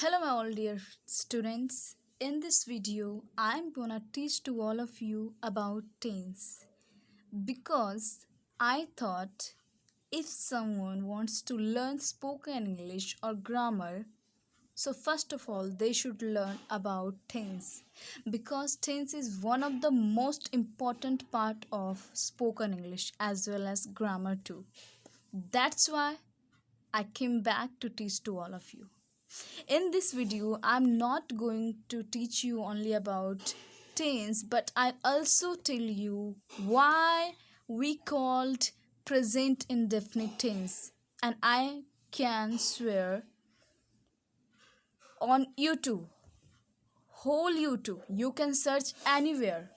Hello, my all dear students. In this video, I'm gonna teach to all of you about tense because I thought if someone wants to learn spoken English or grammar, so first of all, they should learn about tense because tense is one of the most important part of spoken English as well as grammar too. That's why I came back to teach to all of you. In this video, I'm not going to teach you only about tense, but I also tell you why we called present indefinite tense. And I can swear on YouTube, whole YouTube, you can search anywhere.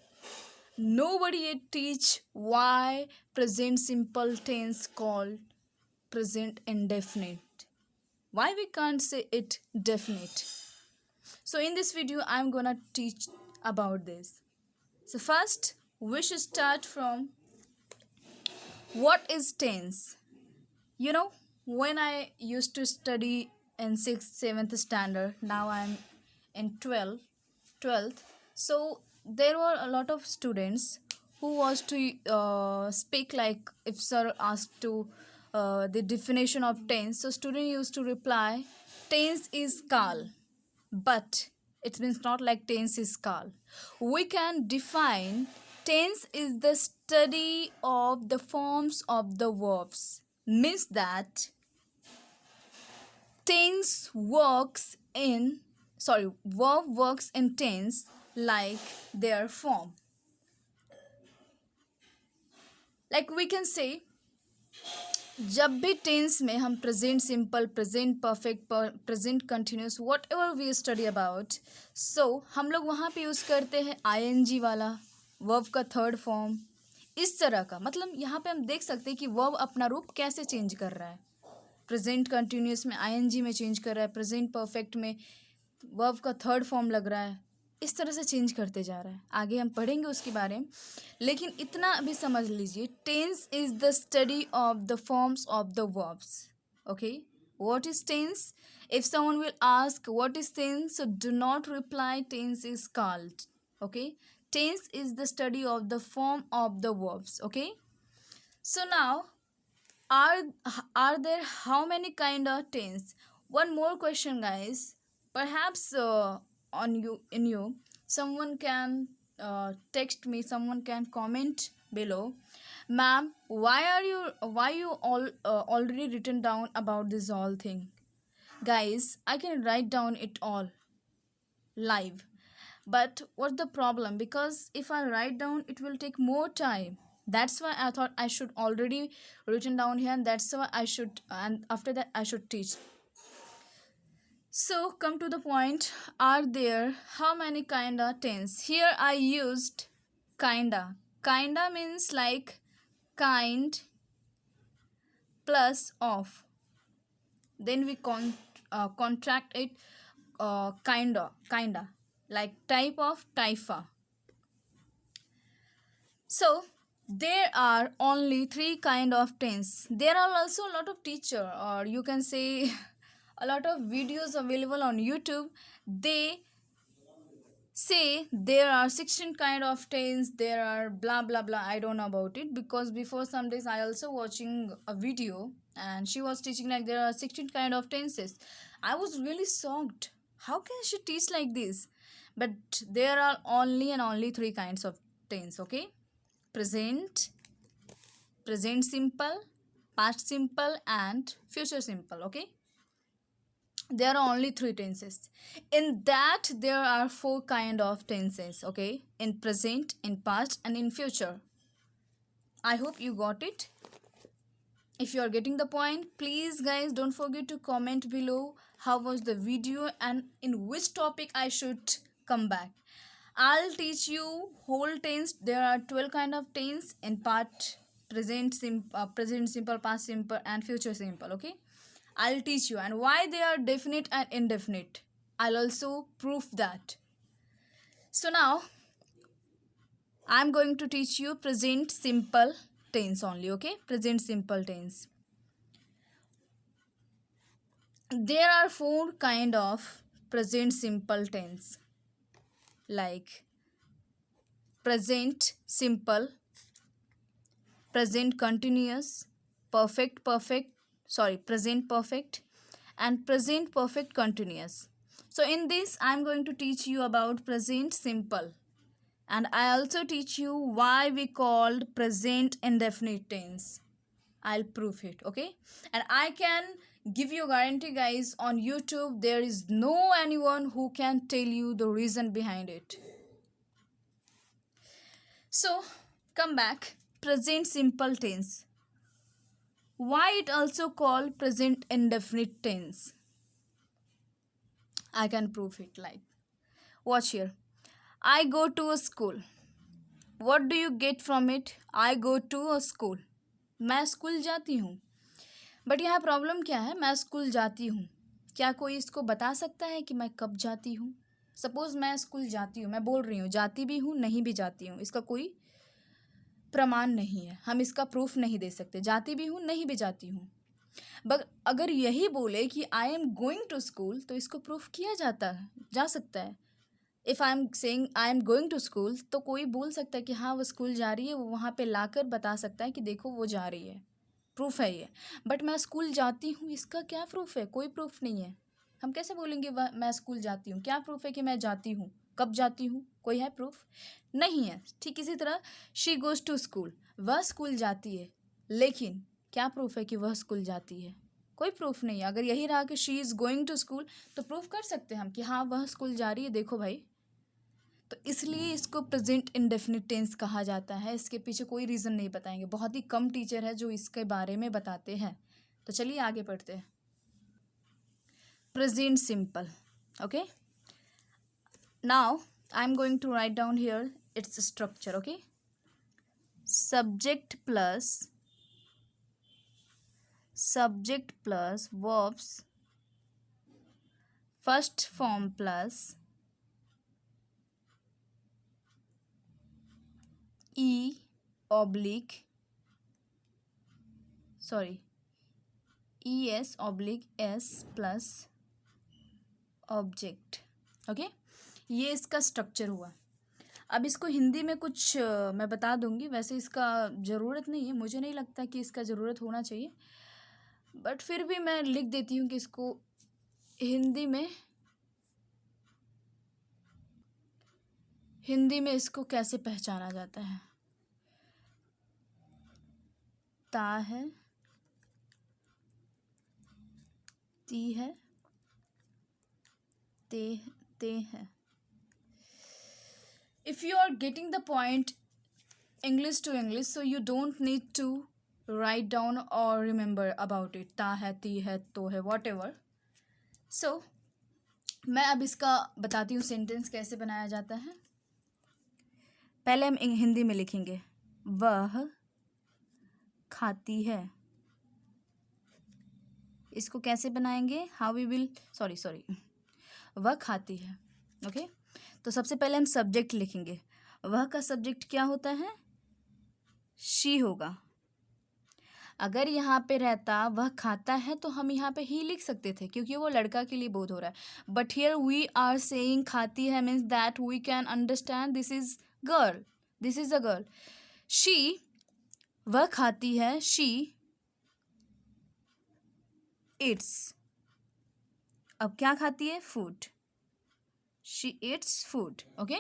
Nobody yet teach why present simple tense called present indefinite. Why we can't say it definite? So in this video, I'm gonna teach about this. So first, we should start from what is tense. You know, when I used to study in 6th, 7th standard, now I'm in 12th. So there were a lot of students who was to speak like if sir asked to the definition of tense. So student used to reply, tense is kal. But it means not like tense is kal. We can define tense is the study of the forms of the verbs. Means that tense works in verb works in tense like their form. Like we can say जब भी tense में हम present simple present perfect present continuous whatever we study about so हम लोग वहाँ पे use करते हैं आईएनजी वाला वर्ब का थर्ड फॉर्म इस तरह का मतलब यहाँ पे हम देख सकते हैं कि वर्ब अपना रूप कैसे चेंज कर रहा है प्रेजेंट कंटिन्यूस में आईएनजी में चेंज कर रहा है प्रेजेंट परफेक्ट में वर्ब का थर्ड फॉर्म लग रहा है इस तरह से चेंज करते जा रहा है आगे हम पढ़ेंगे उसके बारे में लेकिन इतना अभी समझ लीजिए tense is the study of the forms of the verbs okay what is tense if someone will ask what is tense so do not reply tense is called okay tense is the study of the form of the verbs okay so now are there how many kind of tense one more question guys perhaps on you in you someone can text me someone can comment below ma'am why you all already written down about this whole thing guys I can write down it all live but what's the problem because if I write down it will take more time that's why I thought I should already written down here and that's why I should and after that I should teach so come to the point are there how many kinda tense here I used kinda means like kind plus of then we contract it kinda like type of typha so there are only three kind of tense there are also a lot of teacher or you can say a lot of videos available on YouTube they say there are 16 kind of tense there are blah blah blah I don't know about it because before some days I also watching a video and she was teaching like there are 16 kind of tenses I was really shocked how can she teach like this but there are only and only three kinds of tense okay present present simple past simple and future simple okay there are only three tenses in that there are four kind of tenses okay in present in past and in future I hope you got it if you are getting the point please guys don't forget to comment below how was the video and in which topic I should come back I'll teach you whole tense there are 12 kind of tense in part present simple past simple and future simple okay I'll teach you and why they are definite and indefinite. I'll also prove that. So now I'm going to teach you present simple tense only, okay? Present simple tense. There are four kind of present simple tense, like present simple, present continuous, present perfect, and present perfect continuous. So in this I'm going to teach you about present simple, and I also teach you why we called present indefinite tense. I'll prove it, okay? And I can give you guarantee, guys, on YouTube there is no anyone who can tell you the reason behind it. So come back, present simple tense. Why it also called present indefinite tense? I can prove it, like, watch here. I go to a school. What do you get from it? I go to a school. मैं school जाती हूँ. But यहाँ problem क्या है? मैं school जाती हूँ. क्या कोई इसको बता सकता है कि मैं कब जाती हूँ? सपोज मैं स्कूल जाती हूँ, मैं बोल रही हूँ जाती भी हूँ, नहीं भी जाती हूँ, इसका कोई प्रमाण नहीं है, हम इसका प्रूफ नहीं दे सकते. जाती भी हूँ, नहीं भी जाती हूँ. बट अगर यही बोले कि I am going to school, तो इसको प्रूफ किया जा सकता है. If I am saying I am going to school, तो कोई बोल सकता है कि हाँ वो स्कूल जा रही है, वो वहाँ पे लाकर बता सकता है कि देखो वो जा रही है, प्रूफ है ये. बट मैं स्कूल जाती हूँ, इसका क्या प्रूफ है? कोई प्रूफ नहीं है. हम कैसे बोलेंगे मैं स्कूल जाती हूँ? क्या प्रूफ है कि मैं जाती हूँ? कब जाती हूँ? कोई है प्रूफ? नहीं है. ठीक इसी तरह शी गोज़ टू स्कूल, वह स्कूल जाती है, लेकिन क्या प्रूफ है कि वह स्कूल जाती है? कोई प्रूफ नहीं है. अगर यही रहा कि she is going to school, तो प्रूफ कर सकते हैं हम कि हाँ वह स्कूल जा रही है, देखो भाई. तो इसलिए इसको प्रेजेंट इंडेफिनिट टेंस कहा जाता है. इसके पीछे कोई रीज़न नहीं बताएंगे, बहुत ही कम टीचर है जो इसके बारे में बताते हैं. तो चलिए आगे पढ़ते हैं. Present simple, okay. Now I am going to write down here its structure, okay. subject plus verbs, first form plus es/s plus object, okay. ये इसका स्ट्रक्चर हुआ. अब इसको हिंदी में कुछ मैं बता दूंगी. वैसे इसका ज़रूरत नहीं है, मुझे नहीं लगता कि इसका ज़रूरत होना चाहिए, बट फिर भी मैं लिख देती हूँ कि इसको हिंदी में इसको कैसे पहचाना जाता है. ता है, ती है, ते है. If you are getting the point English to English, so you don't need to write down or remember about it. ता है, ती है, तो है, whatever. So मैं अब इसका बताती हूँ सेंटेंस कैसे बनाया जाता है. पहले हम हिंदी में लिखेंगे, वह खाती है. इसको कैसे बनाएंगे? हाउ वी विल सॉरी वह खाती है, ओके. तो सबसे पहले हम सब्जेक्ट लिखेंगे. वह का सब्जेक्ट क्या होता है? शी होगा. अगर यहाँ पे रहता वह खाता है, तो हम यहाँ पे ही लिख सकते थे, क्योंकि वो लड़का के लिए बोध हो रहा है. But here we are saying खाती है, means that we can understand this is girl, this is a girl. She, वह खाती है, शी ईट्स. अब क्या खाती है? Food. She eats food, okay.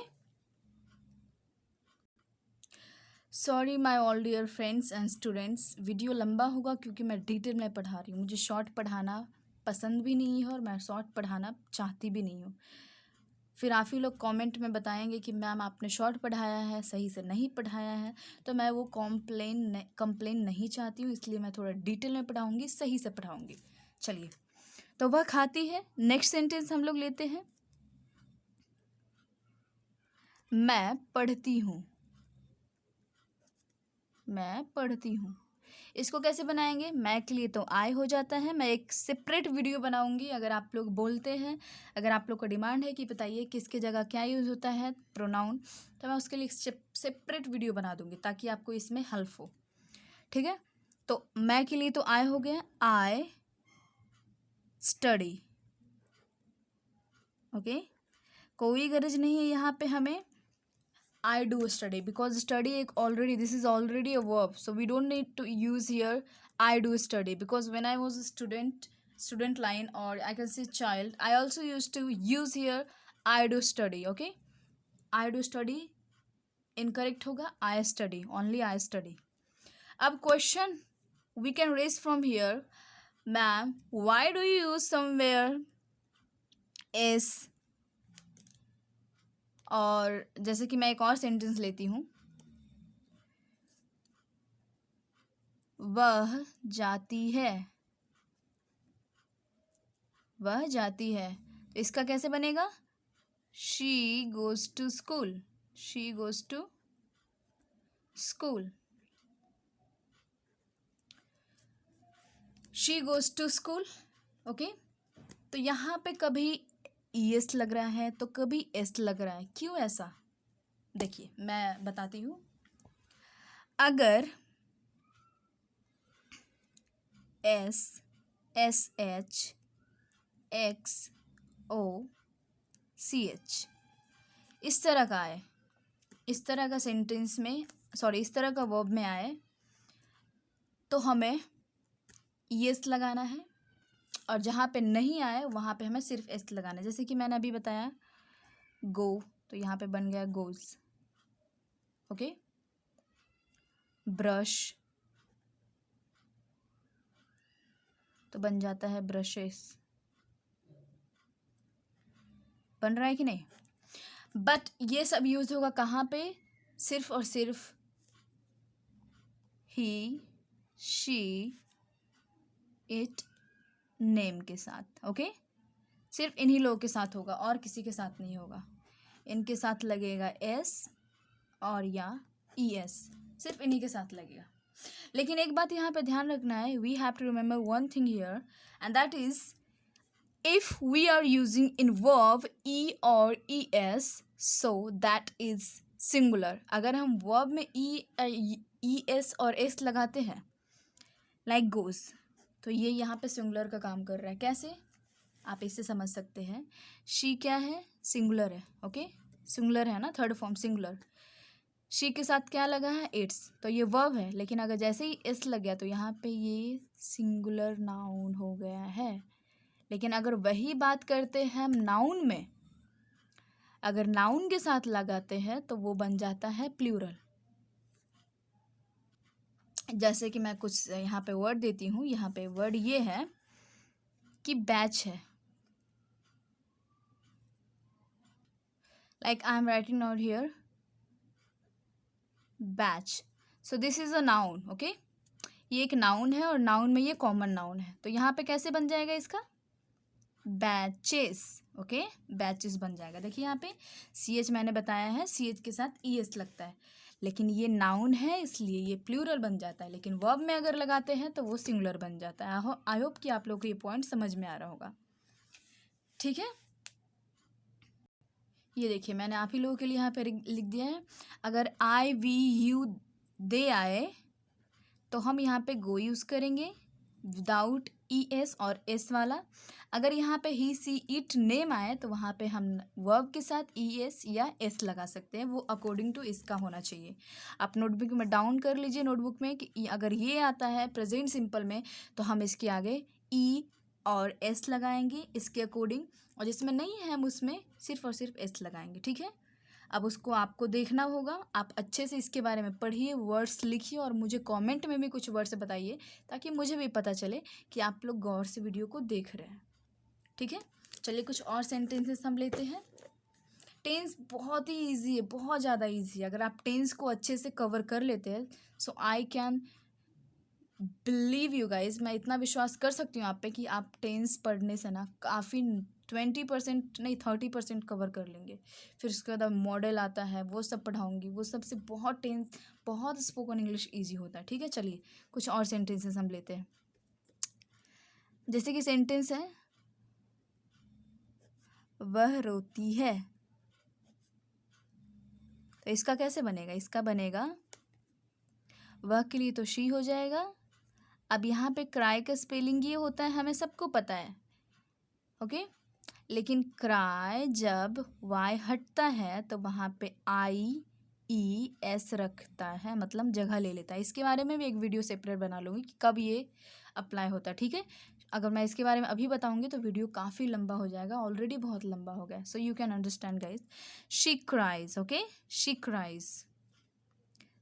Sorry my all dear friends and students, video लंबा होगा क्योंकि मैं डिटेल में पढ़ा रही हूँ. मुझे शॉर्ट पढ़ाना पसंद भी नहीं है और मैं शॉर्ट पढ़ाना चाहती भी नहीं हूँ. फिर आप ही लोग कमेंट में बताएंगे कि मैम आपने शॉर्ट पढ़ाया है, सही से नहीं पढ़ाया है. तो मैं वो कंप्लेन नहीं चाहती हूँ, इसलिए मैं थोड़ा डिटेल में पढ़ाऊँगी, सही से पढ़ाऊँगी. चलिए, तो वह खाती है. नेक्स्ट सेंटेंस हम लोग लेते हैं, मैं पढ़ती हूँ. मैं पढ़ती हूँ. इसको कैसे बनाएंगे? मैं के लिए तो आई हो जाता है. मैं एक सेपरेट वीडियो बनाऊंगी. अगर आप लोग बोलते हैं, अगर आप लोग का डिमांड है कि बताइए किसके जगह क्या यूज़ होता है प्रोनाउन, तो मैं उसके लिए सेपरेट वीडियो बना दूंगी ताकि आपको इसमें हेल्प हो. ठीक है. तो मैं के लिए तो आई हो गया. I study. ओके, कोई गरज नहीं है यहाँ पे हमें I do study, because study एक already, this is already a verb, so we don't need to use here I do study, because when I was a student line, or I can say child, I also used to use here I do study. Okay, I do study incorrect होगा, I study, only I study. अब question we can raise from here, ma'am, why do you use somewhere is, और जैसे कि मैं एक और sentence लेती हूँ, वह जाती है, वह जाती है, तो इसका कैसे बनेगा? She goes to school, she goes to school, she goes to school. Okay, तो यहाँ पे कभी एस लग रहा है तो कभी एस लग रहा है, क्यों ऐसा? देखिए मैं बताती हूँ। अगर एस, एस एच, एक्स ओ सी एच इस तरह का आए, इस तरह का सेंटेंस में, सॉरी इस तरह का वर्ब में आए, तो हमें एस लगाना है, और जहाँ पे नहीं आए वहाँ पे हमें सिर्फ एस लगाना है। जैसे कि मैंने अभी बताया गो, तो यहाँ पे बन गया गोज। ओके, ब्रश तो बन जाता है ब्रशेस, बन रहा है कि नहीं? बट ये सब यूज होगा कहाँ पे? सिर्फ और सिर्फ ही, शी, इट, नेम के साथ। ओके, सिर्फ इन्हीं लोगों के साथ होगा और किसी के साथ नहीं होगा। इनके साथ लगेगा एस और या ई एस, सिर्फ इन्हीं के साथ लगेगा। लेकिन एक बात यहाँ पे ध्यान रखना है, we have to remember one thing here, and that is if we are using in verb e or es, so that is singular. अगर हम verb में es और s लगाते हैं like goes, तो ये यहाँ पे सिंगुलर का काम कर रहा है। कैसे? आप इससे समझ सकते हैं, she क्या है? सिंगुलर है। ओके, सिंगुलर है ना, थर्ड फॉर्म सिंगुलर। she के साथ क्या लगा है? इट्स, तो ये वर्ब है, लेकिन अगर जैसे ही s लग गया तो यहाँ पे ये सिंगुलर नाउन हो गया है। लेकिन अगर वही बात करते हैं हम नाउन में, अगर नाउन के साथ लगाते हैं तो वो बन जाता है प्लूरल। जैसे कि मैं कुछ यहाँ पे वर्ड देती हूँ, यहाँ पे वर्ड ये है कि बैच है, like I am writing out here batch, so this is a noun. Okay, ये एक नाउन है और नाउन में ये कॉमन नाउन है, तो यहाँ पे कैसे बन जाएगा इसका? बैचेस। ओके, बैचेस बन जाएगा। देखिए यहाँ पे सी एच मैंने बताया है, सी एच के साथ ई एस लगता है, लेकिन ये नाउन है इसलिए ये प्लूरल बन जाता है, लेकिन वर्ब में अगर लगाते हैं तो वो सिंगुलर बन जाता है। आई होप कि आप लोग को ये पॉइंट समझ में आ रहा होगा। ठीक है, ये देखिए मैंने आप ही लोगों के लिए यहाँ पे लिख दिया है। अगर आई वी यू दे आए तो हम यहाँ पे गो यूज़ करेंगे विदाउट ई एस और एस वाला। अगर यहाँ पे ही, सी, इट, नेम आए तो वहाँ पे हम वर्ब के साथ ई एस या एस लगा सकते हैं, वो अकॉर्डिंग टू इसका होना चाहिए। आप नोटबुक में डाउन कर लीजिए नोटबुक में कि अगर ये आता है प्रेजेंट सिंपल में तो हम इसके आगे ई और एस लगाएंगे इसके अकॉर्डिंग, और जिसमें नहीं है हम उसमें सिर्फ और सिर्फ एस लगाएंगे। ठीक है, अब उसको आपको देखना होगा, आप अच्छे से इसके बारे में पढ़िए, वर्ड्स लिखिए और मुझे कमेंट में भी कुछ वर्ड्स बताइए ताकि मुझे भी पता चले कि आप लोग गौर से वीडियो को देख रहे हैं। ठीक है, चलिए कुछ और सेंटेंसेस हम लेते हैं। टेंस बहुत ही ईजी है, बहुत ज़्यादा ईजी है। अगर आप टेंस को अच्छे से कवर कर लेते हैं, so I can believe you guys, मैं इतना विश्वास कर सकती हूँ आप पे कि आप टेंस पढ़ने से ना काफ़ी 20% नहीं 30% कवर कर लेंगे। फिर उसके बाद मॉडल आता है, वो सब पढ़ाऊँगी, वो सबसे बहुत टेंस, बहुत स्पोकन इंग्लिश ईजी होता है। ठीक है, चलिए कुछ और सेंटेंसेस हम लेते हैं। जैसे कि सेंटेंस है, वह रोती है, तो इसका कैसे बनेगा? इसका बनेगा वह के लिए तो शी हो जाएगा। अब यहाँ पे क्राई का स्पेलिंग ये होता है, हमें सबको पता है। ओके, लेकिन क्राई जब वाई हटता है तो वहाँ पे आई ई एस रखता है, मतलब जगह ले लेता है। इसके बारे में भी एक वीडियो सेपरेट बना लूँगी कि कब ये अप्लाई होता है, ठीक है। अगर मैं इसके बारे में अभी बताऊँगी तो वीडियो काफ़ी लंबा हो जाएगा, ऑलरेडी बहुत लंबा हो गया। So you can understand guys. She cries, okay, she cries.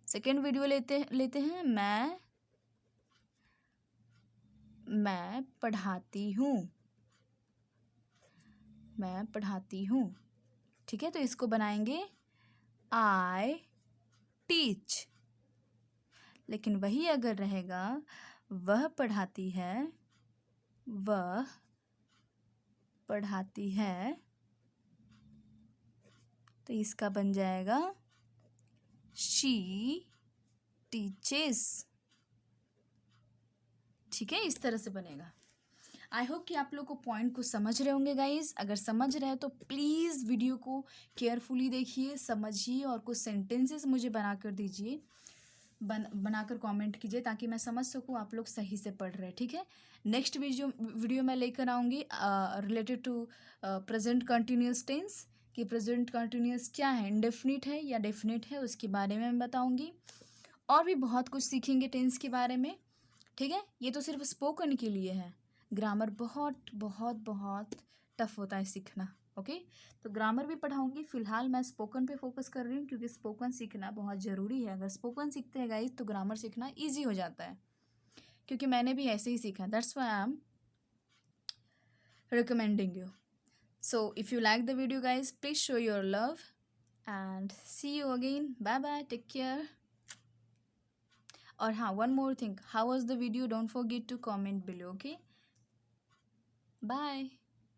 Second video लेते हैं। मैं पढ़ाती हूँ, मैं पढ़ाती हूँ, ठीक है। तो इसको बनाएंगे आई टीच। लेकिन वही अगर रहेगा वह पढ़ाती है, वह पढ़ाती है, तो इसका बन जाएगा शी टीचेस, ठीक है। इस तरह से बनेगा। आई होप कि आप लोग को पॉइंट को समझ रहे होंगे गाइज। अगर समझ रहे हैं तो प्लीज़ वीडियो को केयरफुली देखिए, समझिए और कुछ सेंटेंसेस मुझे बना कर दीजिए, बनाकर कमेंट कीजिए ताकि मैं समझ सकूँ आप लोग सही से पढ़ रहे हैं, ठीक है। नेक्स्ट वीडियो मैं लेकर आऊँगी related to present continuous tense, कि प्रेजेंट कंटिन्यूस क्या है, इंडेफिनिट है या डेफिनिट है, उसके बारे में मैं बताऊँगी। और भी बहुत कुछ सीखेंगे टेंस के बारे में, ठीक है। ये तो सिर्फ स्पोकन के लिए है, ग्रामर बहुत बहुत बहुत टफ होता है सीखना, ओके। तो ग्रामर भी पढ़ाऊंगी, फिलहाल मैं स्पोकन पे फोकस कर रही हूँ क्योंकि स्पोकन सीखना बहुत ज़रूरी है। अगर स्पोकन सीखते हैं गाइज तो ग्रामर सीखना ईजी हो जाता है, क्योंकि मैंने भी ऐसे ही सीखा। That's why I am recommending you. So if you like the video guys, please show your love and see you again. Bye bye, take care. और हाँ, one more thing, how was the video, don't forget to comment below, okay. Bye.